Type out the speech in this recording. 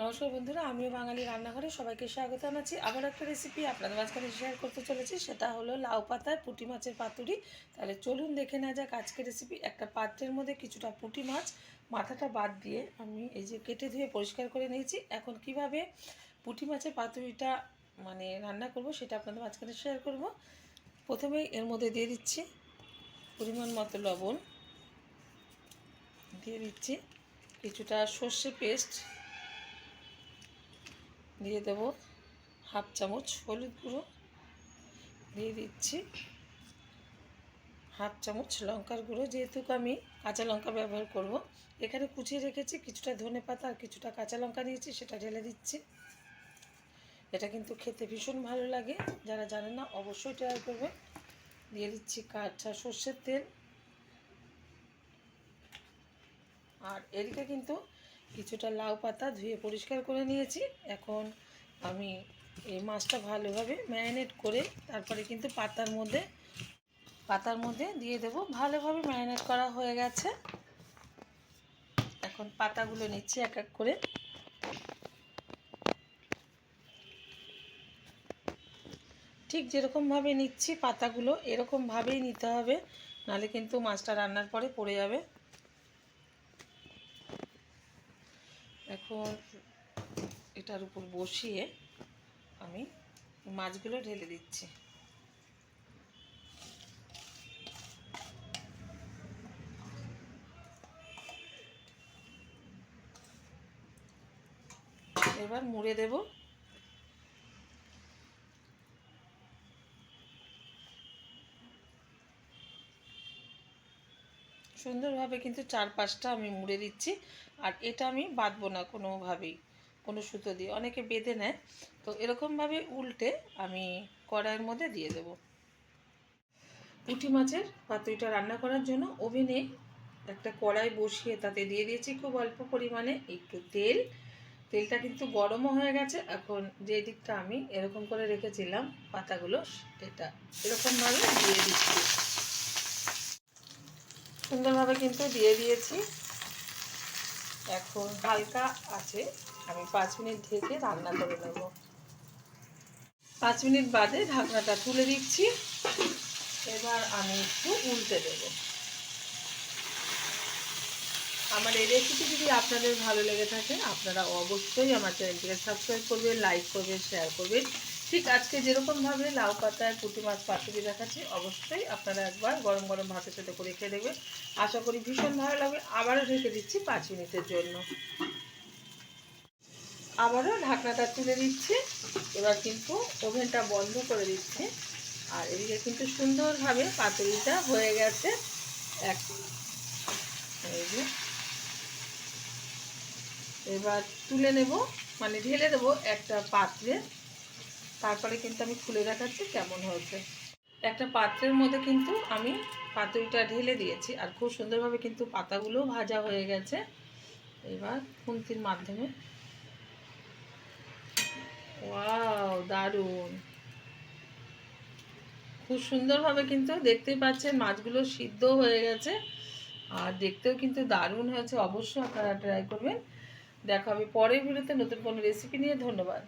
নমস্কার বন্ধুরা, আমিও বাঙালি রান্নাঘরে সবাইকে স্বাগত জানাচ্ছি। আবার একটা রেসিপি আপনাদের মাঝখানে শেয়ার করতে চলেছি, সেটা হলো লাউ পাতার পুঁটি মাছের পাতুরি। তাহলে চলুন দেখে নেওয়া যাক আজকের রেসিপি। একটা পাত্রের মধ্যে কিছুটা পুঁটি মাছ মাথাটা বাদ দিয়ে আমি এই যে কেটে ধুয়ে পরিষ্কার করে নিয়েছি। এখন কিভাবে পুঁটি মাছের পাতুরিটা রান্না করব সেটা আপনাদের মাঝখানে শেয়ার করব। প্রথমেই এর মধ্যে দিয়ে দিচ্ছি পরিমাণ মতো লবণ, দিয়ে দিচ্ছি কিছুটা সর্ষে পেস্ট, দিয়ে দেব হাফ চামচ হলুদ গুঁড়ো, দিয়ে দিচ্ছি হাফ চামচ লঙ্কার গুঁড়ো। যেহেতু আমি কাঁচা লঙ্কা ব্যবহার করব, এখানে কুচিয়ে রেখেছি কিছুটা ধনেপাতা আর কিছুটা কাঁচা লঙ্কা নিয়েছি, সেটা ঢেলে দিচ্ছি। এটা কিন্তু খেতে ভীষণ ভালো লাগে, যারা জানেন না অবশ্যই ট্রাই করবেন। দিয়ে দিচ্ছি কাঁচা সর্ষের তেল। আর এদিকে কিন্তু কিছুটা লাউ পাতা ধুয়ে পরিষ্কার করে নিয়েছি। এখন আমি এই মাছটা ভালোভাবে ম্যারিনেট করে তারপরে কিন্তু পাতার মধ্যে দিয়ে দেব। ভালোভাবে ম্যারিনেট করা হয়ে গেছে। এখন পাতাগুলো নিচ্ছি এক এক করে। ঠিক যেরকমভাবে নিচ্ছি পাতাগুলো এরকমভাবেই নিতে হবে, নাহলে কিন্তু মাছটা রান্নার পরে পড়ে যাবে। এখন এটার উপর বসিয়ে আমি মাছগুলো ঢেলে দিচ্ছি। এবার মুড়ে দেব। সুন্দরভাবে কিন্তু চারপাশটা আমি মুড়ে দিচ্ছি। আর এটা আমি বাঁধবো না কোনোভাবেই, কোনো সুতো দিয়ে, অনেকে বেঁধে নেয়, তো এরকমভাবে উল্টে আমি কড়াইয়ের মধ্যে দিয়ে দেব। পুঁটি মাছের পাতুরিটা রান্না করার জন্য ওভেনে একটা কড়াই বসিয়ে তাতে দিয়ে দিয়েছি খুব অল্প পরিমাণে একটু তেল। তেলটা কিন্তু গরমও হয়ে গেছে। এখন যে দিকটা আমি এরকম করে রেখেছিলাম পাতাগুলো, এটা এরকমভাবে দিয়ে দিচ্ছি। সুন্দরভাবে কিন্তু দিয়ে দিয়েছি। এখন হালকা আছে আমি 5 মিনিট ঢেকে রান্না করে নেব। 5 মিনিট বাদে ঢাকনাটা তুলে দিচ্ছি। এবার আমি একটু উল্টে দেব। আমার এই রেসিপি যদি আপনাদের ভালো লেগে থাকে, আপনারা অবশ্যই আমার চ্যানেলটিকে সাবস্ক্রাইব করবেন, লাইক করবেন, শেয়ার করবেন। ঠিক আজকে যেরকমভাবে লাউ পাতায় পুঁটি মাছ পাতুরি দেখাচ্ছি, অবশ্যই আপনারা একবার গরম গরম ভাতের সাথে করে খেয়ে দেখবেন। আশা করি ভীষণ ভালো লাগবে। আবারও ঢেকে দিচ্ছি 5 মিনিটের জন্য। আবারও ঢাকনাটা তুলে দিচ্ছি। এবার কিন্তু ওভেনটা বন্ধ করে দিচ্ছি। আর এদিকে কিন্তু সুন্দরভাবে পাতুরিটা হয়ে গেছে। এবার তুলে নেব, ঢেলে দেবো একটা পাত্রে। তারপরে কিন্তু আমি খুলে দেখাচ্ছি কেমন হয়েছে। একটা পাত্রের মধ্যে কিন্তু আমি পাতুরিটা ঢেলে দিয়েছি, আর খুব সুন্দরভাবে কিন্তু পাতাগুলো ভাজা হয়ে গেছে। এবার খুন্তির মাধ্যমে, ওয়াও দারুণ, খুব সুন্দরভাবে কিন্তু দেখতেই পাচ্ছেন মাছগুলো সিদ্ধ হয়ে গেছে, আর দেখতেও কিন্তু দারুণ হয়েছে। অবশ্যই আপনারা ট্রাই করবেন। দেখা হবে পরের ভিডিওতে নতুন কোনো রেসিপি নিয়ে। ধন্যবাদ।